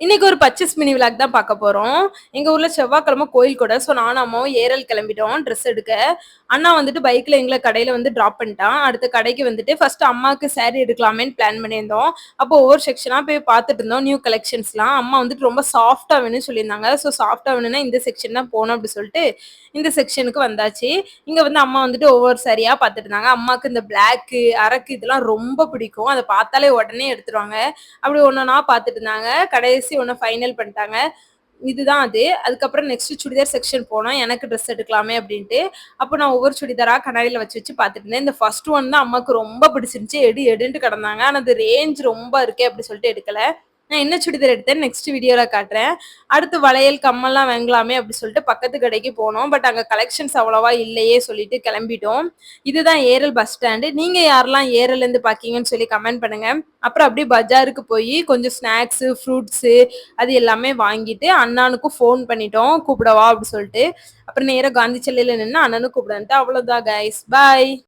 இன்னைக்கு ஒரு purchase mini vlog தான் பார்க்க போறோம். எங்க ஊர்ல செவ்வாய்க்கிழமை கோயில் கூட. ஸோ நானும் அம்மாவும் ஏரல் கிளம்பிட்டோம் ட்ரெஸ் எடுக்க. அண்ணா வந்துட்டு பைக்ல எங்கள கடையில வந்து டிராப் பண்ணிட்டான். அடுத்த கடைக்கு வந்துட்டு ஃபர்ஸ்ட் அம்மாவுக்கு சாரி எடுக்கலாமேன்னு பிளான் பண்ணியிருந்தோம். அப்போ ஒவ்வொரு செக்ஷனா போய் பார்த்துட்டு இருந்தோம் நியூ கலெக்ஷன்ஸ்லாம். அம்மா வந்துட்டு ரொம்ப சாஃப்ட்டா வேணும்னு சொல்லியிருந்தாங்க. ஸோ சாஃப்ட்டா வேணும்னா இந்த செக்ஷன் தான் போகணும் அப்படி சொல்லிட்டு இந்த செக்ஷனுக்கு வந்தாச்சு. இங்க வந்து அம்மா வந்துட்டு ஒவ்வொரு சாரியா பார்த்துட்டு இருந்தாங்க. அம்மாவுக்கு இந்த பிளாக்கு, அரக்கு இதெல்லாம் ரொம்ப பிடிக்கும். அதை பார்த்தாலே உடனே எடுத்துருவாங்க. அப்படி ஒன்னொன்னா பார்த்துட்டு இருந்தாங்க. கடைசி ஒன்று ஃபைனல் பண்ணிட்டாங்க. இதுதான் அது. அதுக்கப்புறம் நெக்ஸ்ட் சுடிதார் செக்ஷன் போனோம். எனக்கு ட்ரெஸ் எடுக்கலாமே அப்படின்ட்டு. அப்போ நான் ஒவ்வொரு சுடிதாரா கண்ணாடியில வச்சு வச்சு பார்த்துட்டு இருந்தேன். இந்த ஃபர்ஸ்ட் ஒன் தான் அம்மாவுக்கு ரொம்ப பிடிச்சிருந்துச்சு. எடுன்ட்டு கிடந்தாங்க. ஆனால் அது ரேஞ்ச் ரொம்ப இருக்கே அப்படி சொல்லிட்டு எடுக்கல. நான் என்ன சுடிதார் எடுத்தேன் நெக்ஸ்ட் வீடியோல காட்டுறேன். அடுத்து வளையல் கம்மல்லாம் வாங்கலாமே அப்படி சொல்லிட்டு பக்கத்து கடைக்கு போனோம். பட் அங்க கலெக்ஷன்ஸ் அவ்வளவா இல்லையே சொல்லிட்டு கிளம்பிட்டோம். இதுதான் ஏரல் பஸ் ஸ்டாண்டு. நீங்க யாரெல்லாம் ஏரல் இருந்து பாக்கீங்கன்னு சொல்லி கமெண்ட் பண்ணுங்க. அப்புறம் அப்படியே பஜாருக்கு போய் கொஞ்சம் ஸ்நாக்ஸ், ஃப்ரூட்ஸு அது எல்லாமே வாங்கிட்டு அண்ணனுக்கும் ஃபோன் பண்ணிட்டோம் கூப்பிடவா அப்படி சொல்லிட்டு. அப்புறம் நேரா காந்தி சிலையில நின்று அண்ணனும் கூப்பிடன்ட்டு. அவ்வளவுதான் கைஸ், பாய்.